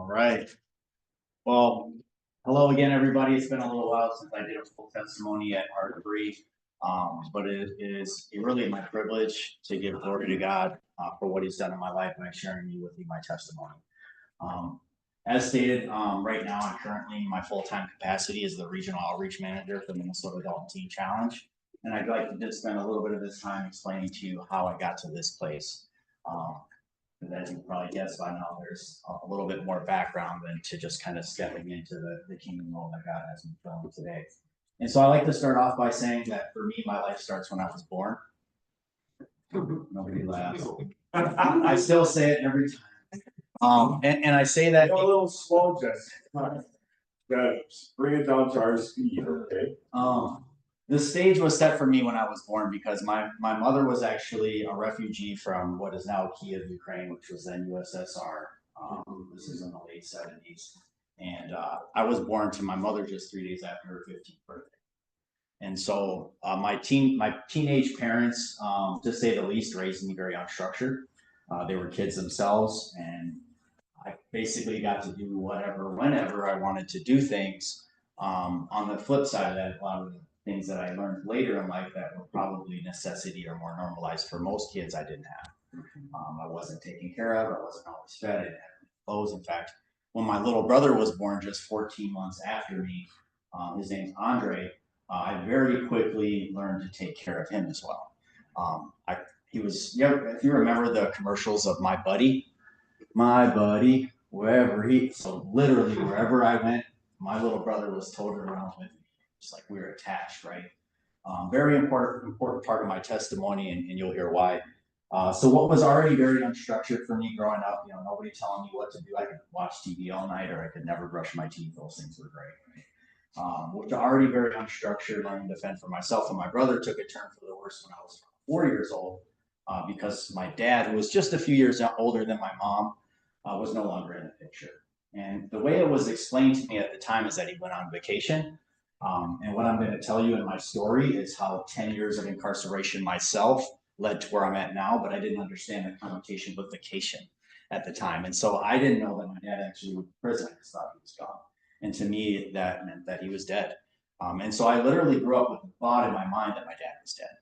All right. Well, hello again, everybody. It's been a little while since I did a full testimony at Harbury. But it is really my privilege to give glory to God for what He's done in my life by sharing with you my testimony. Um, as stated, right now I'm currently my full-time capacity as the regional outreach manager for the Minnesota Adult and Teen Challenge, and I'd like to just spend a little bit of this time explaining to you how I got to this place. Because as you can probably guess by now, there's a little bit more background than to just kind of stepping into the kingdom role that God has me filling today. And so I like to start off by saying that for me, my life starts when I was born. Nobody laughs. I still say it every time. And I say that. A little slow, Jess. Bring it down to our speed, okay? The stage was set for me when I was born because my mother was actually a refugee from what is now Kiev, Ukraine, which was then USSR. This is in the late 70s. And I was born to my mother just 3 days after her 15th birthday. And so my teenage parents, to say the least, raised me very unstructured. They were kids themselves, and I basically got to do whatever, whenever I wanted to do things. On the flip side of that, a lot of the things that I learned later in life that were probably necessity or more normalized for most kids, I didn't have. I wasn't taken care of. I wasn't always fed. I didn't have clothes. In fact, when my little brother was born just 14 months after me, his name's Andre, I very quickly learned to take care of him as well. If you remember the commercials of my buddy, so literally wherever I went, my little brother was toted around with me. It's like we were attached, right? Very important part of my testimony, and you'll hear why. So what was already very unstructured for me growing up, nobody telling me what to do. I could watch TV all night, or I could never brush my teeth. Those things were great, right? Which are already very unstructured, learning to fend for myself. And my brother took a turn for the worse when I was 4 years old, because my dad, who was just a few years older than my mom, was no longer in the picture. And the way it was explained to me at the time is that he went on vacation. And what I'm going to tell you in my story is how 10 years of incarceration myself led to where I'm at now, but I didn't understand the connotation with vacation at the time. And so I didn't know that my dad actually was in prison. I just thought he was gone. And to me, that meant that he was dead. And so I literally grew up with the thought in my mind that my dad was dead.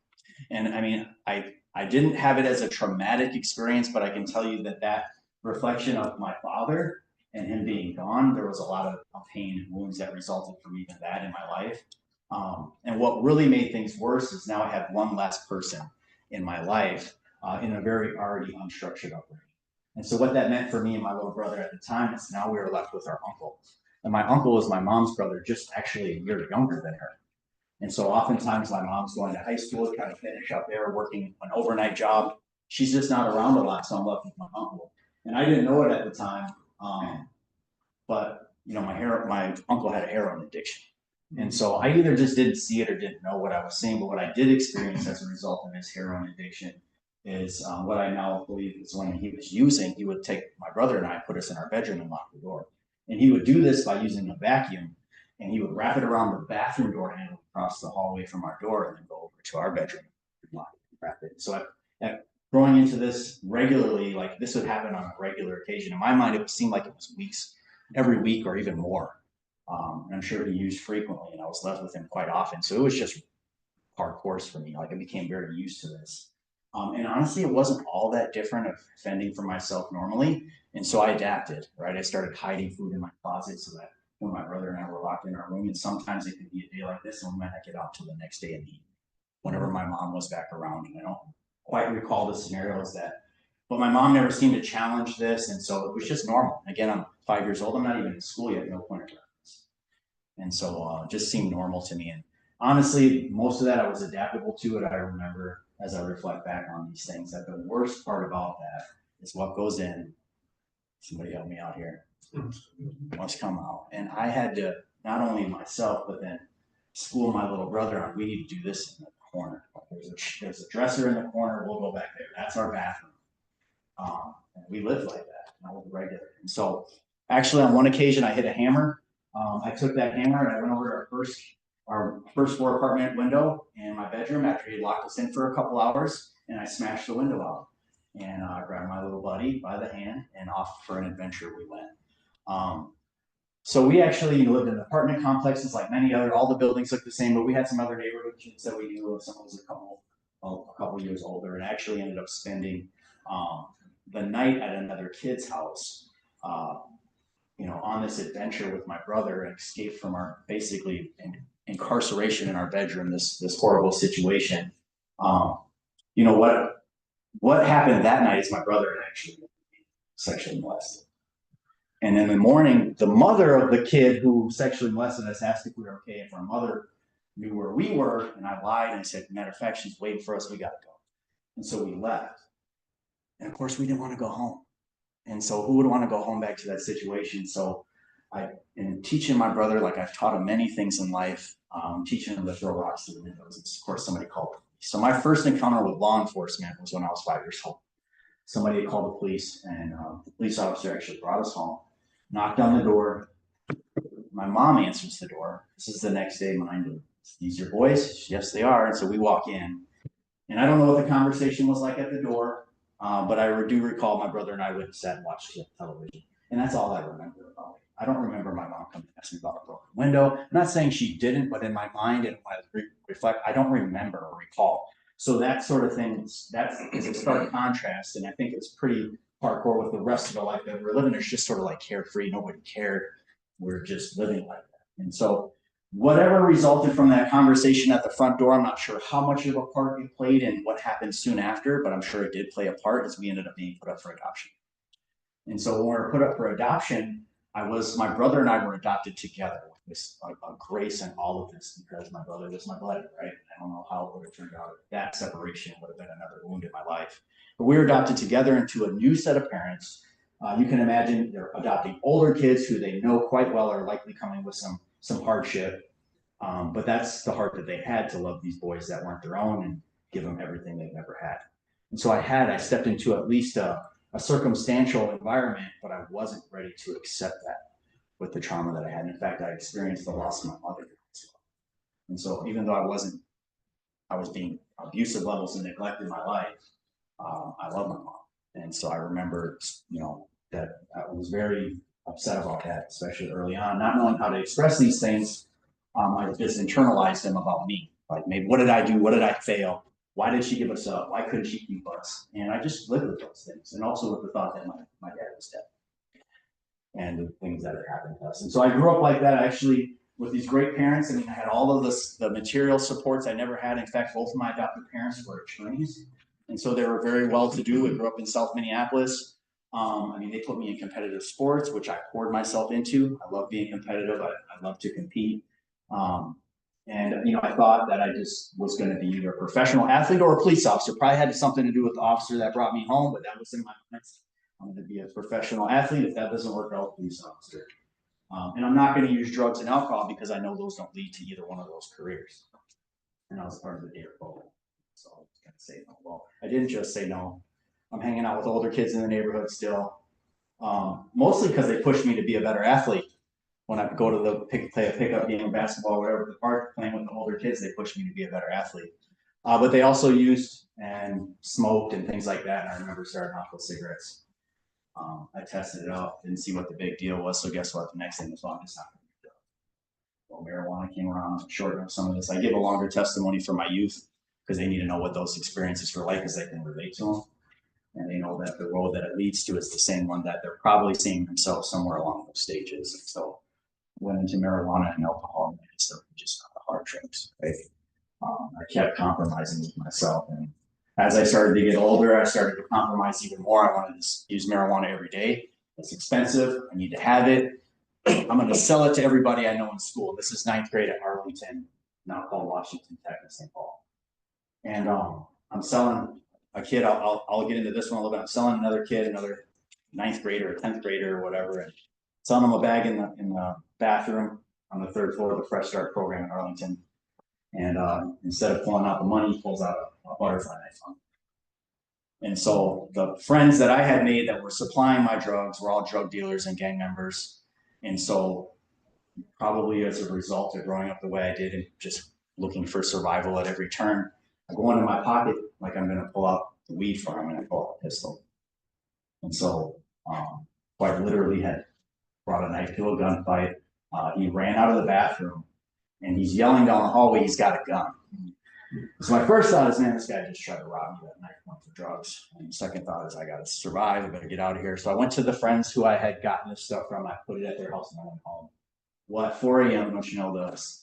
And I mean, I didn't have it as a traumatic experience, but I can tell you that reflection of my father and him being gone, there was a lot of pain and wounds that resulted from even that in my life. And what really made things worse is now I had one less person in my life in a very already unstructured upbringing. And so what that meant for me and my little brother at the time is now we were left with our uncle. And my uncle was my mom's brother, just actually a year younger than her. And so oftentimes my mom's going to high school, trying to finish up there, working an overnight job. She's just not around a lot, so I'm left with my uncle. And I didn't know it at the time, but my uncle had a heroin addiction. And so I either just didn't see it or didn't know what I was seeing. But what I did experience as a result of his heroin addiction is what I now believe is when he was using, he would take my brother and I, put us in our bedroom and lock the door. And he would do this by using a vacuum, and he would wrap it around the bathroom door handle across the hallway from our door and then go over to our bedroom and lock it, wrap it. So growing into this regularly, like this would happen on a regular occasion. In my mind, it seemed like it was weeks, every week or even more. And I'm sure he used frequently, and I was left with him quite often. So it was just hard course for me. Like I became very used to this. And honestly, it wasn't all that different of fending for myself normally. And so I adapted, right? I started hiding food in my closet so that when my brother and I were locked in our room, and sometimes it could be a day like this, and we might not get out till the next day in the evening, whenever my mom was back around. And I don't quite recall the scenarios but my mom never seemed to challenge this, and so it was just normal. Again, I'm 5 years old. I'm not even in school yet. No point of reference. And so it just seemed normal to me. And honestly, most of that I was adaptable to it. I remember as I reflect back on these things that the worst part about that is what goes in. Somebody help me out here. Must come out. And I had to, not only myself, but then school my little brother on, we need to do this in the corner. There's a dresser in the corner. We'll go back there. That's our bathroom. And we lived like that, regular. And so actually on one occasion I hit a hammer. I took that hammer and I went over to our first floor apartment window in my bedroom after he locked us in for a couple hours, and I smashed the window out. And I grabbed my little buddy by the hand, and off for an adventure we went. So we actually lived in apartment complexes like many other, all the buildings look the same, but we had some other neighborhood kids that we knew of. Someone was a couple years older, and actually ended up spending the night at another kid's house, on this adventure with my brother and escaped from our basically incarceration in our bedroom, this horrible situation. Um, what happened that night is my brother had actually sexually molested. And in the morning, the mother of the kid who sexually molested us asked if we were okay, if our mother knew where we were, and I lied and said, matter of fact, she's waiting for us, we gotta go. And so we left. And of course, we didn't want to go home. And so who would want to go home back to that situation? So in teaching my brother, like I've taught him many things in life, teaching him to throw rocks through the windows. And of course, somebody called. So my first encounter with law enforcement was when I was 5 years old. Somebody had called the police, and the police officer actually brought us home, knocked on the door. My mom answers the door. This is the next day, mind you. These your boys? Yes, they are. And so we walk in. And I don't know what the conversation was like at the door, but I do recall my brother and I would sat and watched television. And that's all I remember about it. I don't remember my mom coming to ask me about a broken window. I'm not saying she didn't, but in my mind and when I reflect, I don't remember or recall. So that sort of thing, that's a stark contrast. And I think it's pretty hardcore with the rest of the life that we're living. It's just sort of like carefree. Nobody cared. We're just living like that. And so whatever resulted from that conversation at the front door, I'm not sure how much of a part it played in what happened soon after, but I'm sure it did play a part as we ended up being put up for adoption. And so when we were put up for adoption, my brother and I were adopted together with this a grace and all of this because my brother was my blood, right? I don't know how it would have turned out. That separation would have been another wound in my life. But we were adopted together into a new set of parents. You can imagine they're adopting older kids who they know quite well are likely coming with some hardship. But that's the heart that they had to love these boys that weren't their own and give them everything they've never had. And so I stepped into at least a circumstantial environment, but I wasn't ready to accept that with the trauma that I had. And in fact, I experienced the loss of my mother. And so even though I was being abusive levels and neglected in my life, I love my mom. And so I remember, that I was very upset about that, especially early on, not knowing how to express these things. I just internalized them about me. Like, maybe what did I do? What did I fail? Why did she give us up? Why couldn't she keep us? And I just lived with those things. And also with the thought that my dad was dead and the things that had happened to us. And so I grew up like that, actually, with these great parents. I mean, I had all of the material supports I never had. In fact, both of my adopted parents were attorneys. And so they were very well-to-do. I grew up in South Minneapolis. They put me in competitive sports, which I poured myself into. I love being competitive. I love to compete. I thought that I just was going to be either a professional athlete or a police officer. Probably had something to do with the officer that brought me home, but that was in my mind. I'm going to be a professional athlete. If that doesn't work out, police officer. And I'm not going to use drugs and alcohol because I know those don't lead to either one of those careers. And I was part of the DARE program. So I was going to say no. Well, I didn't just say no. I'm hanging out with older kids in the neighborhood still. Mostly because they pushed me to be a better athlete. When I go to play a pickup game of basketball, whatever, the park, playing with the older kids, they pushed me to be a better athlete. But they also used and smoked and things like that. And I remember starting off with cigarettes. I tested it out, didn't see what the big deal was. So guess what? The next thing was, well, I'm just not going to do it. Well, marijuana came around, shortened up some of this. I give a longer testimony for my youth because they need to know what those experiences were like because they can relate to them. And they know that the road that it leads to is the same one that they're probably seeing themselves somewhere along those stages. And so went into marijuana and alcohol, and just not the hard drinks. Right? I kept compromising with myself, and as I started to get older, I started to compromise even more. I wanted to use marijuana every day. It's expensive. I need to have it. I'm going to sell it to everybody I know in school. This is 9th grade at Arlington, now called Washington Tech in St. Paul. And I'm selling a kid. I'll get into this one a little bit. I'm selling another kid, another 9th grader or 10th grader or whatever, and selling him a bag in the bathroom on the 3rd floor of the Fresh Start program in Arlington. And instead of pulling out the money, he pulls out a butterfly knife on. And so the friends that I had made that were supplying my drugs were all drug dealers and gang members. And so probably as a result of growing up the way I did and just looking for survival at every turn, I go into my pocket like I'm going to pull out the weed farm and I pull out a pistol. And so quite literally had brought a knife to a gunfight. He ran out of the bathroom and he's yelling down the hallway, he's got a gun. So my first thought is, man, this guy just tried to rob me. That knife went for drugs. And the second thought is, I got to survive. I better get out of here. So I went to the friends who I had gotten this stuff from. I put it at their house and I went home. Well, at 4 a.m., don't you know,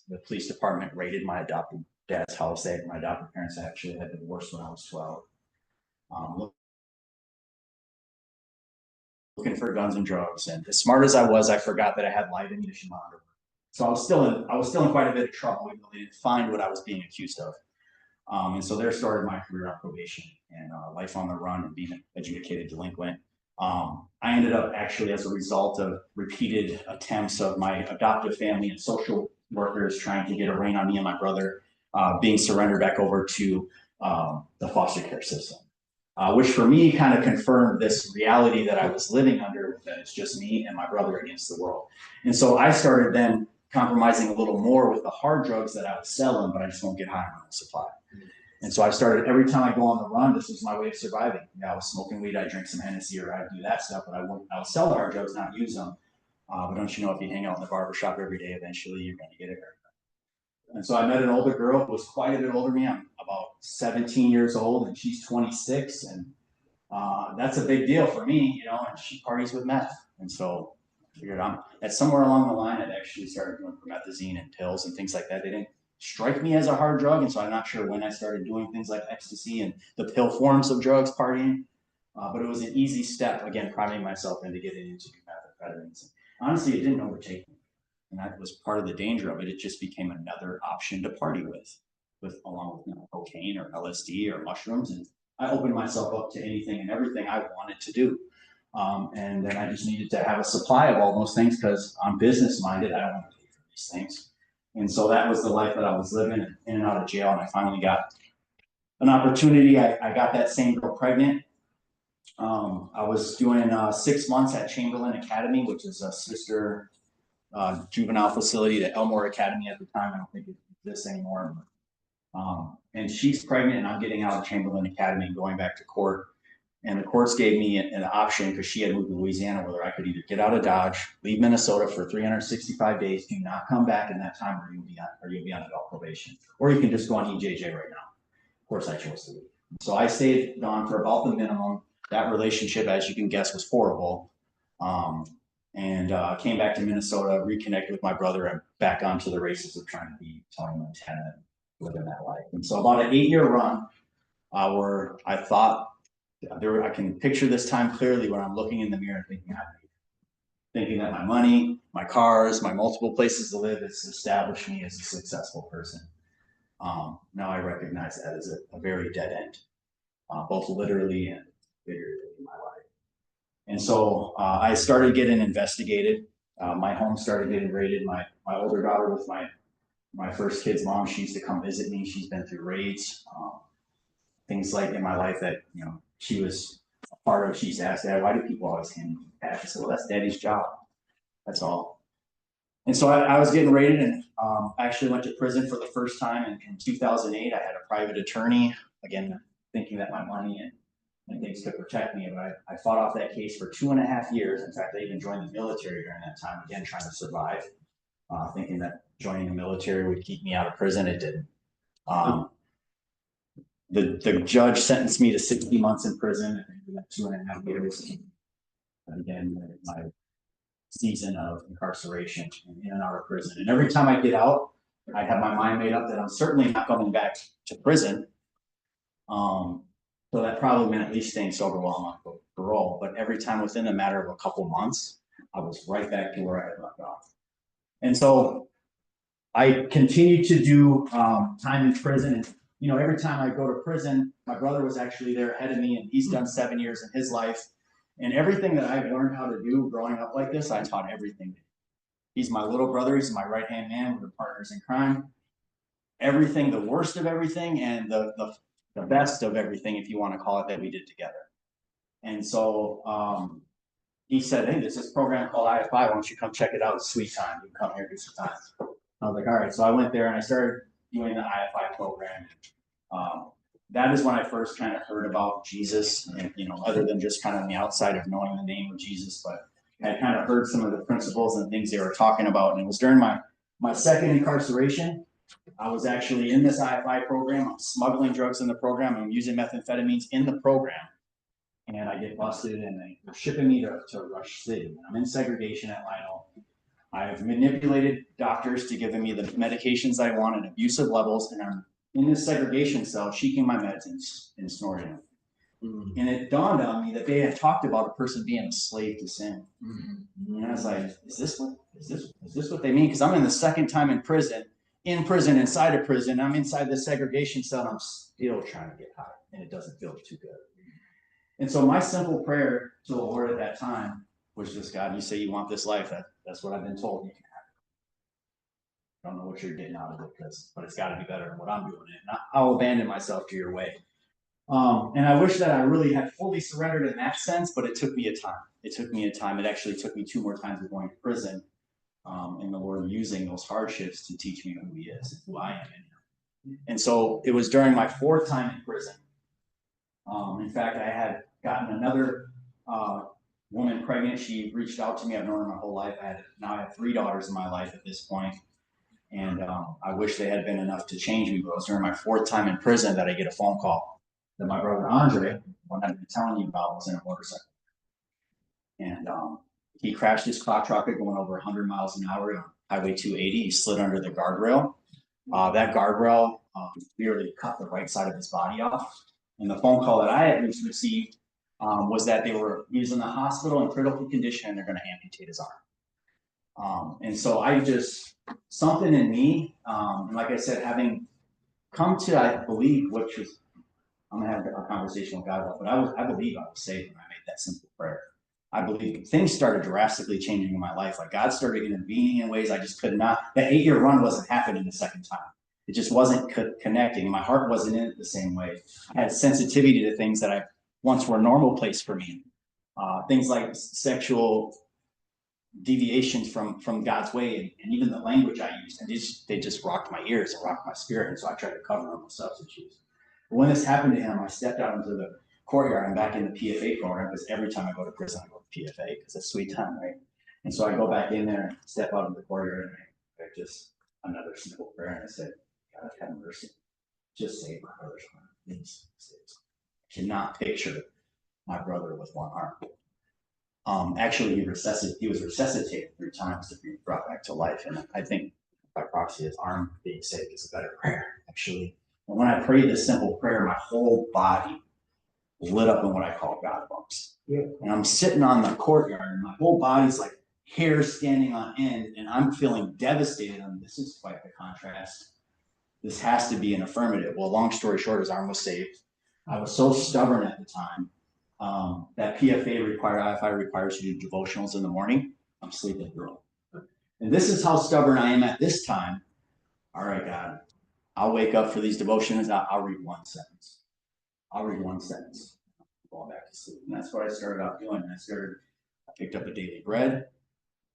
the police department raided my adopted dad's house. My adopted parents actually had divorced when I was 12. Looking for guns and drugs. And as smart as I was, I forgot that I had live ammunition monitor. So I was still in quite a bit of trouble, even though they didn't find what I was being accused of. And so there started my career on probation and life on the run and being an adjudicated delinquent. I ended up actually, as a result of repeated attempts of my adoptive family and social workers trying to get a rein on me and my brother, being surrendered back over to the foster care system, which for me kind of confirmed this reality that I was living under, that it's just me and my brother against the world. And so I started then compromising a little more with the hard drugs that I was selling, but I just won't get high on my own supply. And so I started, every time I go on the run, this was my way of surviving. Yeah, I was smoking weed, I'd drink some Hennessy, or I'd do that stuff, but I would sell the hard drugs, not use them. But don't you know, if you hang out in the barbershop every day, eventually you're going to get a haircut. And so I met an older girl who was quite a bit older than me. I'm about 17 years old and she's 26. And that's a big deal for me, you know, and she parties with meth. And so I figured that somewhere along the line, I'd actually started doing promethazine and pills and things like that. They didn't strike me as a hard drug. And so I'm not sure when I started doing things like ecstasy and the pill forms of drugs, partying. But it was an easy step, again, priming myself into getting into methamphetamines. Honestly, it didn't overtake me. And that was part of the danger of it. It just became another option to party with along with cocaine or LSD or mushrooms. And I opened myself up to anything and everything I wanted to do. And then I just needed to have a supply of all those things because I'm business minded. I don't want to pay for these things. And so that was the life that I was living in and out of jail. And I finally got an opportunity. I got that same girl pregnant. I was doing 6 months at Chamberlain Academy, which is a sister juvenile facility to Elmore Academy at the time. I don't think it exists anymore. And she's pregnant and I'm getting out of Chamberlain Academy and going back to court. And the courts gave me an option because she had moved to Louisiana, whether I could either get out of Dodge, leave Minnesota for 365 days, do not come back in that time, or you'll be on adult probation, or you can just go on EJJ right now. Of course, I chose to leave. So I stayed gone for about the minimum. That relationship, as you can guess, was horrible. And came back to Minnesota, reconnected with my brother, and back onto the races of trying to be Tony Montana and living that life. And so about an 8-year run, where I thought I can picture this time clearly when I'm looking in the mirror thinking that my money, my cars, my multiple places to live has established me as a successful person. Now I recognize that as a very dead end, both literally and figuratively in my life. And so I started getting investigated. My home started getting raided. My older daughter with my first kid's mom, she used to come visit me. She's been through raids, things like in my life that, you know, she was a part of. She's asked, Dad, why do people always hand me cash? I said, well, that's Daddy's job. That's all. And so I was getting raided and actually went to prison for the first time in 2008. I had a private attorney, again, thinking that my money and things could protect me. But I fought off that case for 2.5 years. In fact, I even joined the military during that time, again, trying to survive, thinking that joining the military would keep me out of prison. It didn't. The judge sentenced me to 60 months in prison, and 2.5 years. And again, my season of incarceration in and out of prison. And every time I get out, I have my mind made up that I'm certainly not coming back to prison. So that probably meant at least staying sober while I'm on parole. But every time within a matter of a couple months, I was right back to where I had left off. And so I continued to do time in prison. And, you know, every time I go to prison, my brother was actually there ahead of me, and he's done 7 years in his life. And everything that I've learned how to do growing up like this, I taught everything. He's my little brother. He's my right-hand man. We're partners in crime. Everything, the worst of everything, and the best of everything, if you want to call it, that we did together. And so he said, hey, there's this program called IFI. Why don't you come check it out? It's sweet time. You can come here, do some time. I was like, all right. So I went there and I started doing the IFI program. That is when I first kind of heard about Jesus, and, you know, other than just kind of on the outside of knowing the name of Jesus, but had kind of heard some of the principles and things they were talking about. And it was during my second incarceration. I was actually in this IFI program. I'm smuggling drugs in the program. I'm using methamphetamines in the program. And I get busted and they're shipping me to Rush City. I'm in segregation at Lionel. I've manipulated doctors to giving me the medications I want at abusive levels. And I'm in this segregation cell, cheeking my meds and snorting them. And it dawned on me that they had talked about a person being a slave to sin. And I was like, is this what they mean? Because I'm in the second time in prison, inside a prison. I'm inside the segregation cell and I'm still trying to get high and it doesn't feel too good. And so my simple prayer to the Lord at that time was just, God, you say you want this life. That's what I've been told you can have. I don't know what you're getting out of it, but it's got to be better than what I'm doing. And I'll abandon myself to your way. And I wish that I really had fully surrendered in that sense, but it took me a time. It actually took me 2 more times of going to prison. And the Lord using those hardships to teach me who he is and who I am in him. And so it was during my 4th time in prison. In fact, I had gotten another woman pregnant. She reached out to me. I've known her my whole life. I have 3 daughters in my life at this point. And I wish they had been enough to change me, but it was during my 4th time in prison that I get a phone call that my brother Andre, what I've been telling you about, was in a motorcycle. And he crashed his clock rocket going over 100 miles an hour on Highway 280. He slid under the guardrail. That guardrail severely cut the right side of his body off. And the phone call that I had received was that he was in the hospital in critical condition and they're going to amputate his arm. And so something in me, like I said, having come to, I believe, which is, I'm going to have a conversation with God about, but I believe I was saved when I made that simple prayer. I believe things started drastically changing in my life. Like God started intervening in ways I just could not. That 8-year run wasn't happening the second time. It just wasn't connecting. My heart wasn't in it the same way. I had sensitivity to things that I once were a normal place for me. Things like sexual deviations from God's way and even the language I used. And they just rocked my ears and rocked my spirit. And so I tried to cover them with substance use. But when this happened to him, I stepped out into the courtyard. I'm back in the PFA program because every time I go to prison, I go to PFA because it's sweet time, right? And so I go back in there and step out into the courtyard and I just another simple prayer. And I said, God, have mercy. Just save my brother's arm. Please save his arm. I cannot picture my brother with one arm. Actually, he was resuscitated 3 times to be brought back to life. And I think by proxy, his arm being saved is a better prayer, actually. And when I prayed this simple prayer, my whole body lit up in what I call God bumps. Yeah. And I'm sitting on the courtyard and my whole body's like hair standing on end and I'm feeling devastated. This is quite the contrast. This has to be an affirmative. Well, long story short, his arm was saved. I was so stubborn at the time that IFI requires you to do devotionals in the morning. I'm sleeping through them. And this is how stubborn I am at this time. All right, God, I'll wake up for these devotions. I'll read 1 sentence. I'll fall back to sleep. And that's what I started out doing. I picked up a daily bread.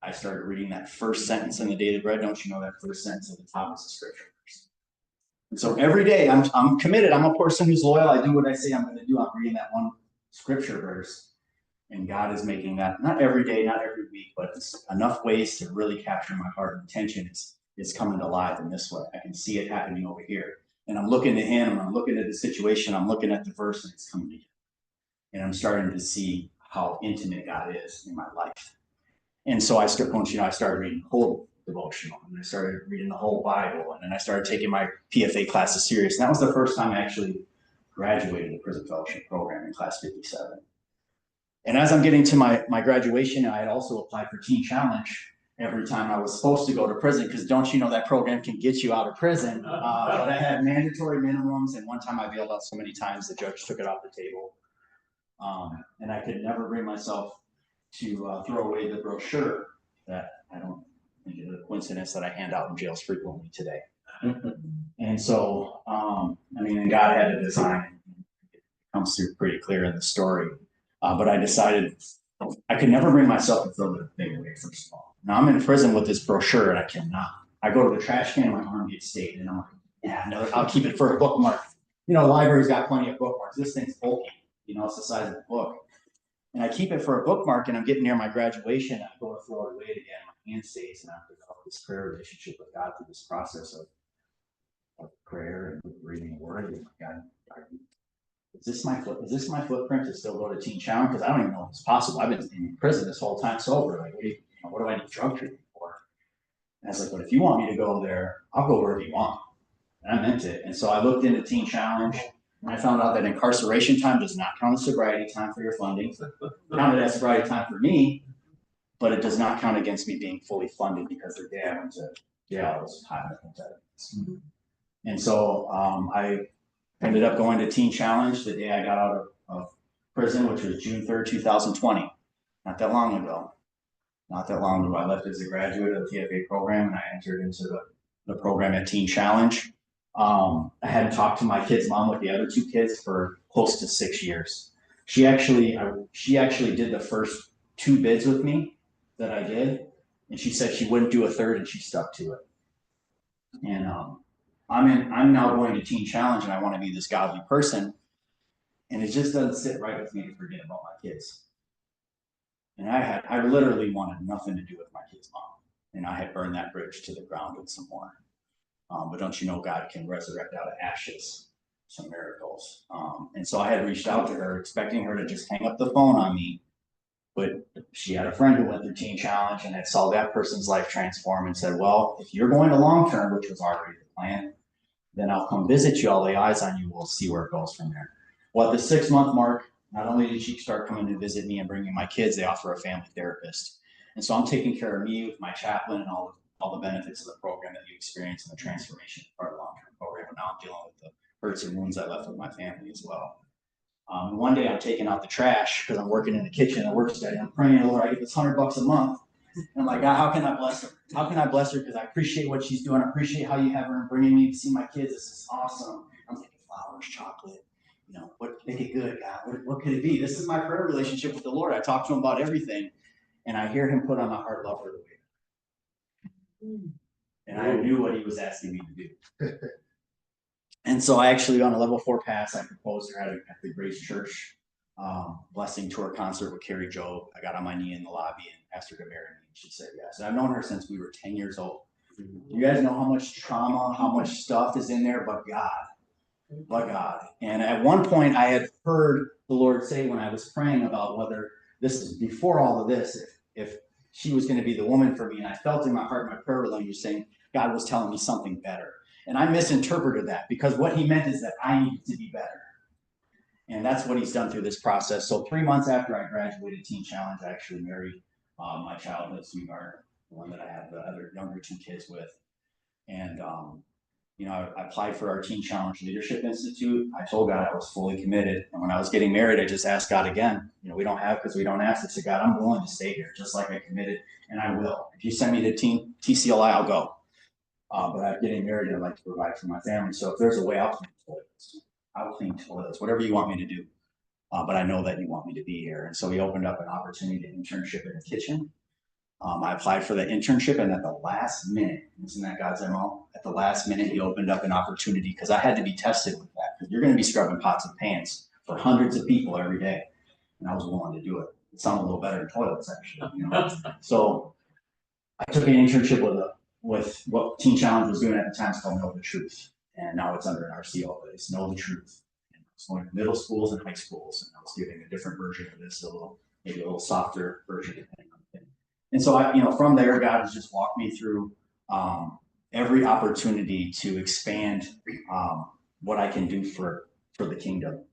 I started reading that first sentence in the daily bread. Don't you know that first sentence at the top is a scripture verse? And so every day I'm committed. I'm a person who's loyal. I do what I say I'm going to do. I'm reading that one scripture verse. And God is making that, not every day, not every week, but it's enough ways to really capture my heart and attention. It's coming alive in this way. I can see it happening over here. And I'm looking at him, and I'm looking at the situation, I'm looking at the verse, and it's coming together. And I'm starting to see how intimate God is in my life. And so I started reading the whole devotional, and I started reading the whole Bible, and then I started taking my PFA classes serious. And that was the first time I actually graduated the prison fellowship program in class 57. And as I'm getting to my graduation, I had also applied for Teen Challenge every time I was supposed to go to prison, because don't you know that program can get you out of prison. But I had mandatory minimums, and one time I bailed out so many times the judge took it off the table. And I could never bring myself to throw away the brochure that I don't think it's a coincidence that I hand out in jails frequently today. And so, and God had a design. It comes through pretty clear in the story. But I decided I could never bring myself to throw the thing away, first of all. Now I'm in prison with this brochure and I cannot. I go to the trash can and my arm gets stained and I'm like, yeah, no, I'll keep it for a bookmark. You know, the library's got plenty of bookmarks. This thing's bulky. You know, it's the size of a book. And I keep it for a bookmark, and I'm getting near my graduation. I go to throw it away again. My hand stays, and I've developed this prayer relationship with God through this process of prayer and reading the Word. And God, is this my footprint to still go to Teen Challenge? Because I don't even know if it's possible. I've been in prison this whole time sober. Like, what do I need drug treatment for? And I was like, but if you want me to go there, I'll go wherever you want. And I meant it. And so I looked into Teen Challenge, and I found out that incarceration time does not count as sobriety time for your funding. It counted as sobriety time for me, but it does not count against me being fully funded because the day I went to jail, I was high on methamphetamines. And so I ended up going to Teen Challenge the day I got out of prison, which was June 3rd, 2020. Not that long ago. I left as a graduate of the TFA program, and I entered into the program at Teen Challenge. I hadn't talked to my kid's mom with the other two kids for close to 6 years. She actually did the first 2 bids with me that I did, and she said she wouldn't do a third, and she stuck to it. And I'm now going to Teen Challenge, and I want to be this godly person, and it just doesn't sit right with me to forget about my kids. And I literally wanted nothing to do with my kid's mom, and I had burned that bridge to the ground with some more. But don't you know, God can resurrect out of ashes some miracles. And so I had reached out to her, expecting her to just hang up the phone on me. But she had a friend who went through Teen Challenge and had saw that person's life transform and said, well, if you're going to long term, which was already the plan, then I'll come visit you. I'll lay eyes on you. We'll see where it goes from there. Well, at the 6-month mark, not only did she start coming to visit me and bringing my kids, they offer a family therapist. And so I'm taking care of me with my chaplain and all the benefits of the program that you experience in the transformation part of the long-term program. And now I'm dealing with the hurts and wounds I left with my family as well. One day I'm taking out the trash because I'm working in the kitchen and work study. I'm praying, Lord, I get this $100 a month. And I'm like, God, how can I bless her? How can I bless her? Because I appreciate what she's doing. I appreciate how you have her and bringing me to see my kids. This is awesome. I'm thinking flowers, chocolate, what make it good, God? What could it be? This is my prayer relationship with the Lord. I talk to him about everything, and I hear him put on my heart, love her the way. And I knew what he was asking me to do. And so I actually, on a level 4 pass, I proposed her at the Grace Church blessing tour concert with Carrie Joe. I got on my knee in the lobby and asked her to marry me. She said yes. And I've known her since we were 10 years old. You guys know how much trauma, how much stuff is in there, but God. And at one point I had heard the Lord say when I was praying about whether this is before all of this, if she was going to be the woman for me. And I felt in my heart, my prayer language saying God was telling me something better. And I misinterpreted that because what he meant is that I needed to be better. And that's what he's done through this process. So 3 months after I graduated Teen Challenge, I actually married my childhood sweetheart, the one that I have the other younger 2 kids with. And I applied for our Teen Challenge Leadership Institute. I told God I was fully committed. And when I was getting married, I just asked God again. We don't have because we don't ask. I said, God, I'm willing to stay here, just like I committed, and I will. If you send me to TCLI, I'll go. But I'm getting married, I'd like to provide for my family. So if there's a way, I'll clean toilets, whatever you want me to do. But I know that you want me to be here. And so he opened up an opportunity to internship in the kitchen. I applied for the internship, and at the last minute, isn't that God's MO? At the last minute, he opened up an opportunity because I had to be tested with that. Because you're going to be scrubbing pots and pans for hundreds of people every day. And I was willing to do it. It sounded a little better than toilets, actually. So I took an internship with what Teen Challenge was doing at the time. It's called Know the Truth. And now it's under an RCO, but it's Know the Truth. And I was going to middle schools and high schools, and I was giving a different version of this, maybe a little softer version, depending on the thing. And so from there, God has just walked me through every opportunity to expand what I can do for the kingdom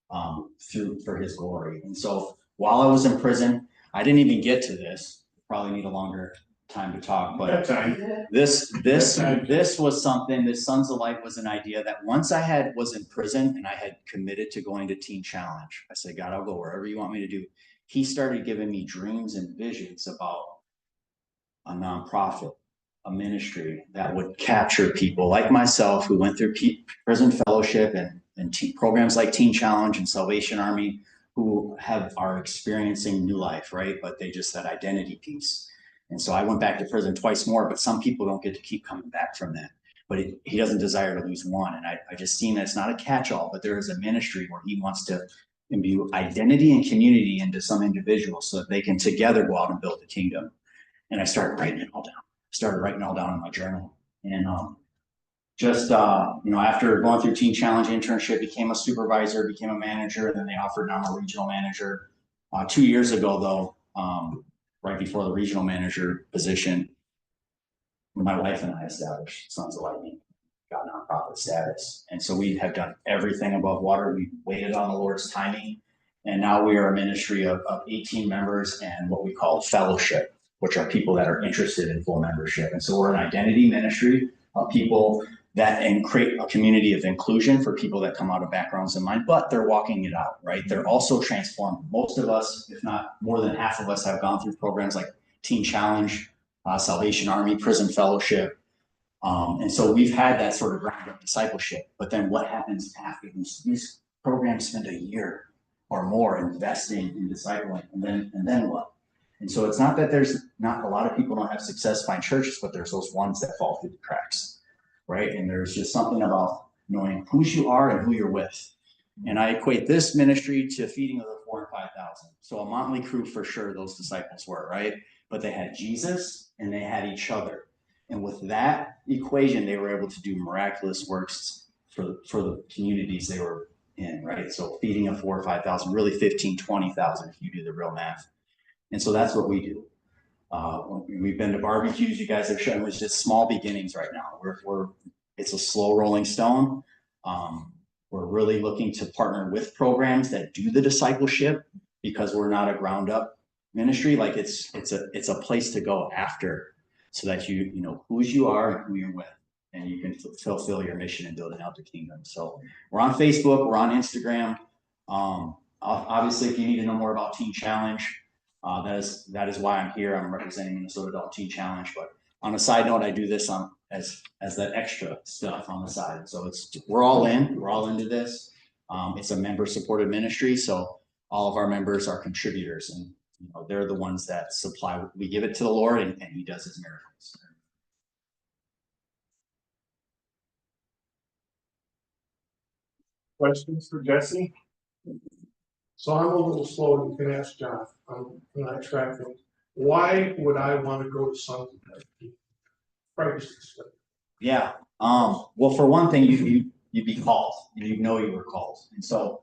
for his glory. And so while I was in prison, I didn't even get to this. Probably need a longer time to talk, but this was something. This Sons of Light was an idea that once I was in prison and I had committed to going to Teen Challenge, I said, God, I'll go wherever you want me to do. He started giving me dreams and visions about a nonprofit, a ministry that would capture people like myself who went through prison fellowship and programs like Teen Challenge and Salvation Army, who are experiencing new life, right? But they just that identity piece. And so I went back to prison twice more, but some people don't get to keep coming back from that. But he doesn't desire to lose one. And I just seen that it's not a catch-all, but there is a ministry where he wants to imbue identity and community into some individuals so that they can together go out and build the kingdom. And I started writing it all down. Started writing it all down in my journal. And after going through Teen Challenge internship, became a supervisor, became a manager, and then they offered now I'm a regional manager. 2 years ago, though, right before the regional manager position, my wife and I established Sons of Lightning, got nonprofit status. And so we have done everything above water. We waited on the Lord's timing. And now we are a ministry of 18 members and what we call fellowship, which are people that are interested in full membership. And so we're an identity ministry of people that and create a community of inclusion for people that come out of backgrounds in mind, but they're walking it out, right? They're also transformed. Most of us, if not more than half of us, have gone through programs like Teen Challenge, Salvation Army, Prison Fellowship. And so we've had that sort of ground up discipleship. But then what happens after these programs spend a year or more investing in discipling, and then what? And so it's not that there's not a lot of people don't have success find churches, but there's those ones that fall through the cracks, right? And there's just something about knowing whose you are and who you're with. And I equate this ministry to feeding of the 4,000 and 5,000. So a motley crew for sure, those disciples were, right? But they had Jesus and they had each other. And with that equation, they were able to do miraculous works for the communities they were in, right? So feeding of 4,000 or 5,000, really 15,000, 20,000 if you do the real math. And so that's what we do. We've been to barbecues. You guys have shown it's just small beginnings right now. It's a slow rolling stone. We're really looking to partner with programs that do the discipleship because we're not a ground up ministry. Like it's a place to go after so that you know whose you are and who you're with, and you can fulfill your mission in building out the kingdom. So we're on Facebook, we're on Instagram. Obviously, if you need to know more about Teen Challenge, that is why I'm here. I'm representing Minnesota Adult Teen Challenge. But on a side note, I do this as that extra stuff on the side. So we're all into this. It's a member supported ministry, so all of our members are contributors, and they're the ones that supply. We give it to the Lord, and He does His miracles. Questions for Jesse? So I'm a little slow, you can ask John, I'm not tracking. Why would I want to go to something like privacy? Yeah. Well, for one thing, you'd be called. You know you were called, and so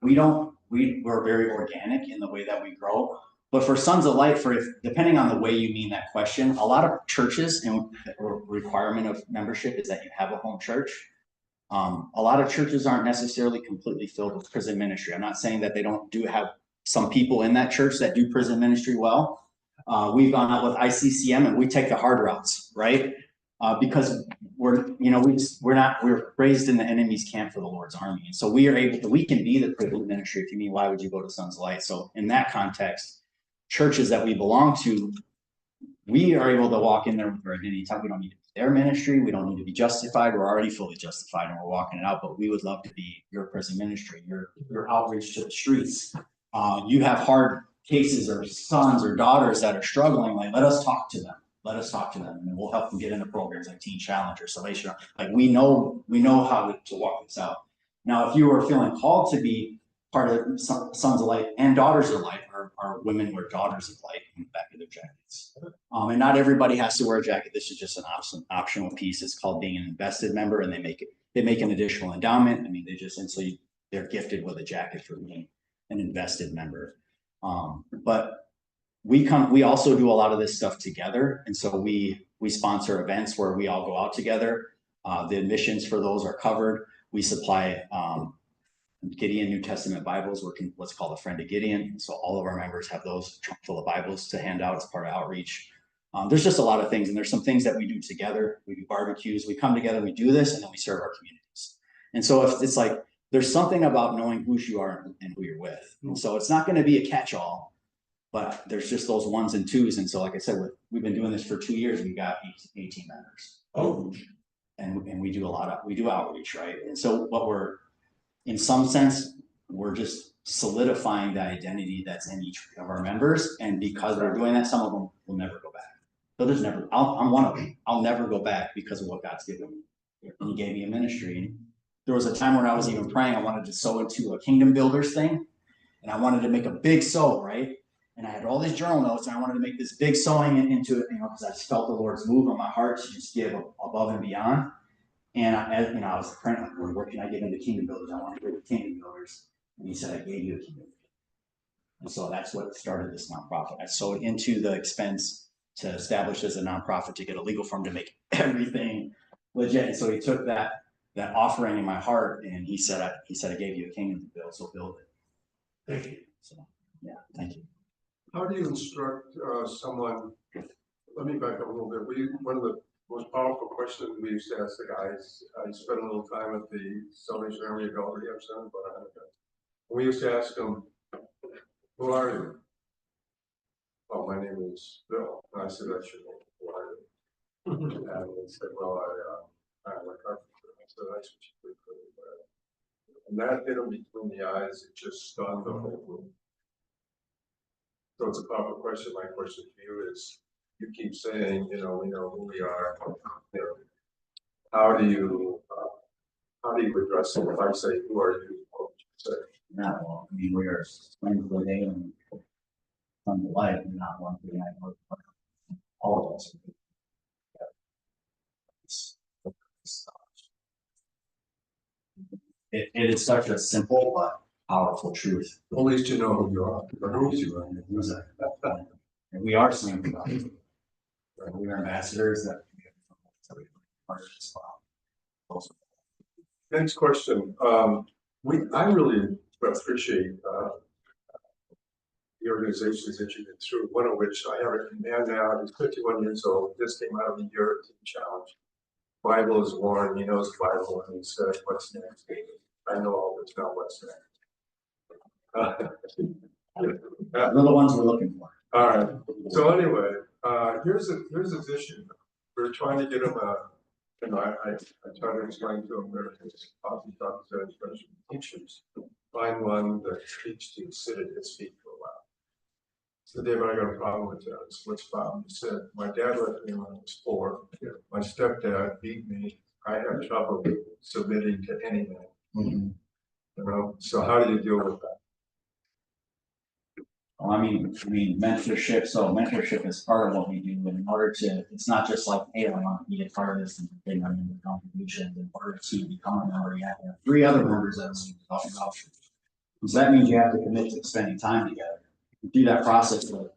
we're very organic in the way that we grow. But for Sons of Light, depending on the way you mean that question, a lot of churches and the requirement of membership is that you have a home church. A lot of churches aren't necessarily completely filled with prison ministry. I'm not saying that they do have some people in that church that do prison ministry well. We've gone out with ICCM and we take the hard routes, right? Because we're raised in the enemy's camp for the Lord's army. And so we can be the prison ministry. If you mean, why would you go to Sons of Light? So in that context, churches that we belong to, we are able to walk in there with our identity. We don't need to be their ministry. We don't need to be justified. We're already fully justified and we're walking it out, but we would love to be your prison ministry, your outreach to the streets. You have hard cases or sons or daughters that are struggling. Like, let us talk to them. Let us talk to them, and we'll help them get into programs like Teen Challenge or Salvation. Like we know how to walk this out. Now, if you are feeling called to be part of Sons of Light and Daughters of Light, are women wear Daughters of Light in the back of their jackets. And not everybody has to wear a jacket. This is just an optional piece. It's called being an invested member, and they make an additional endowment. I mean, they're gifted with a jacket for being an invested member. But we also do a lot of this stuff together, and so we sponsor events where we all go out together. The admissions for those are covered. We supply Gideon New Testament Bibles, what's called a Friend of Gideon. So all of our members have those trunk full of Bibles to hand out as part of outreach. There's just a lot of things, and there's some things that we do together. We do barbecues. We come together, we do this, and then we serve our communities. And so if it's like there's something about knowing who you are and who you're with. And so it's not going to be a catch-all. But there's just those ones and twos. And so, like I said, we've been doing this for 2 years. We got 18 members. Oh. And we do outreach, right? And so in some sense, we're just solidifying the identity that's in each of our members. And because we're doing that, some of them will never go back. So I'm one of them. I'll never go back because of what God's given me. He gave me a ministry. there was a time when I was even praying, I wanted to sow into a Kingdom Builders thing. And I wanted to make a big sow, right? And I had all these journal notes and I wanted to make this big sowing into it, because I just felt the Lord's move on my heart to just give above and beyond. And I was praying, like, Lord, where can I give into Kingdom Builders? I want to give to Kingdom Builders. And he said, I gave you a Kingdom Builders. And so that's what started this nonprofit. I sowed into the expense to establish as a nonprofit to get a legal firm to make everything legit. And so he took that offering in my heart and he said, I gave you a kingdom to build, so build it. Thank you. So, yeah, thank you. How do you instruct someone? Let me back up a little bit. One of the most powerful questions we used to ask the guys. I spent a little time at the Salvation Army Adult Rehab Center, about 100 guys. We used to ask them, "Who are you?" "Oh, my name is Bill." And I said, "That's your name. Who are you?" And they said, "Well, I'm a carpenter." I said, "That's what you do for me." And that hit them between the eyes. It just stunned the whole room. So it's a proper question. My question to you is, you keep saying, we know who we are. How do you address it? If I say, "Who are you?" what would you say? Yeah, well, I mean, we are friends with day and come to life, and not one thing I know. All of us. It is such a simple but powerful truth. At least you know who you are. Or who you are. And we are singing about it. We are ambassadors that we part of this file. Next question. I really appreciate the organizations that you've been through, one of which I have a man now, he's 51 years old, just came out of the European Challenge. Bible is warned, he knows the Bible, and he said, "What's next?" I know all this now, what's next? They're the ones we're looking for. All right, so anyway, here's this issue. We're trying to get him I try to explain to Americans, often talk to especially teachers, find one that teach to sit at his feet for a while. So David, I got a problem with that. What's the problem? He said, "My dad left me when I was 4. My stepdad beat me. I have trouble submitting to any man." So how do you deal with that? Well, I mean, mentorship. So mentorship is part of what we do. And in order to, it's not just like, hey, I want to be a part of this and bring my contribution. In order to become a member, you have to have 3 other members that we talk about. So that means you have to commit to spending time together. Through that process of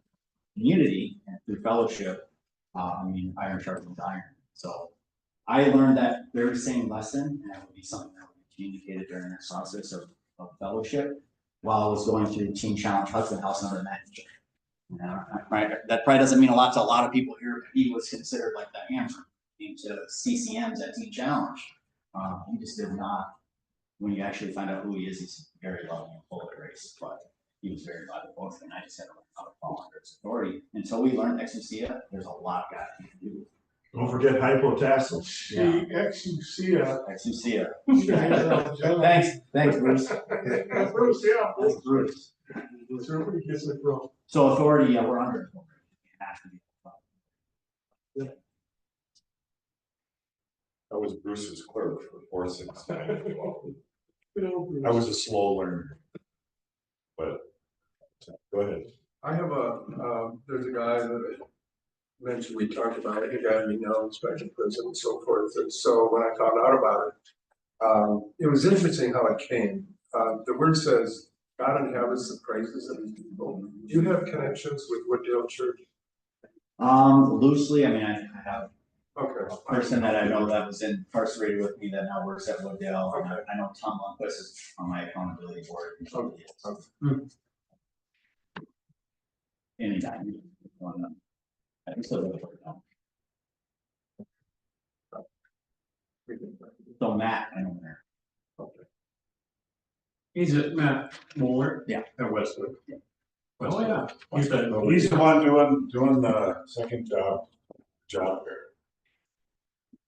community and through fellowship, iron sharpens iron. So I learned that very same lesson, and that would be something that would be communicated during the process of fellowship while I was going through the Teen Challenge Husband House under manager. That probably doesn't mean a lot to a lot of people here, but he was considered like the hammer into CCMs at Teen Challenge. He just did not, when you actually find out who he is, he's very loving and full of grace, but he was very loving, and I just had to learn how to fall under his authority. Until we learned exousia, there's a lot God can do. Don't forget hypotassel. Exousia. Thanks, Bruce. That's Bruce, yeah. That's Bruce. Everybody gets it wrong. So authority, we're under authority. It has to be. I was Bruce's clerk for 4 6 I was a slow learner. But go ahead. I have there's a guy that mentioned, we talked about it, a guy we know, special prison and so forth. And so when I found out about it, it was interesting how it came. The word says, "God inhabits the praises of his people." Do you have connections with Wooddale Church? Loosely, I have Okay. a person that I know that was incarcerated with me that now works at Wooddale. Okay. I know Tom Lundquist is on my accountability board. Okay. Anytime. I can still really work it out. So Matt, I know there. He's at Matt Moeller. Yeah. At Westwood. Oh, yeah. He's the one doing the second job there.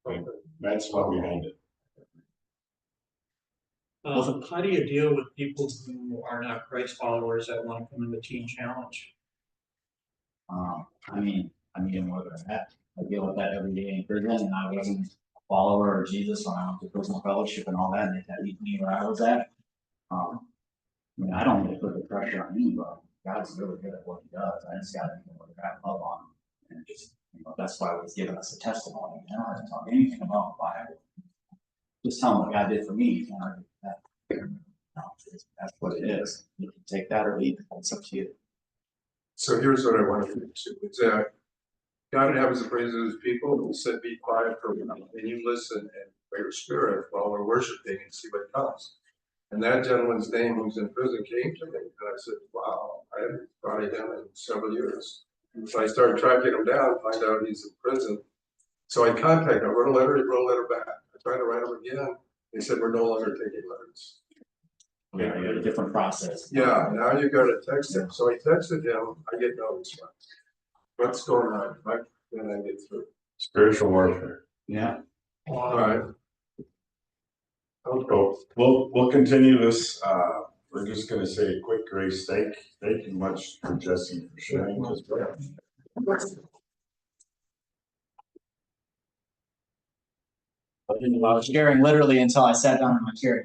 Like, Matt's the one behind it. How do you deal with people who are not Christ followers that want to come in the Teen Challenge? I mean, more than that. I deal with that every day in prison, and I wasn't follower of Jesus when I went to Christian fellowship and all that, and they had me where I was at. I mean, I don't need to put the pressure on anybody. God's really good at what he does. I just gotta grab love on him. And just, that's why he's given us a testimony. I don't have to talk anything about the Bible. Just tell him what God did for me. That's what it is. You can take that or leave it. It's up to you. So here's what I want to do too, is that God inhabits the praises of his people, he said, be quiet for a minute, and you listen and by your spirit while we're worshiping and see what comes. And that gentleman's name who's in prison came to me, and I said, wow, I haven't thought of him in several years. So I started tracking him down, find out he's in prison. So I contacted him, I wrote a letter back. I tried to write him again. They said, we're no longer taking letters. Yeah, you have a different process. Yeah, now you gotta text him. So I texted him, I get no response. What's going on? Then I get through. Spiritual warfare. Yeah. Alright. So we'll continue this. We're just gonna say a quick grace. Thank you much for Jesse for sharing this. I was sharing literally until I sat down in my chair.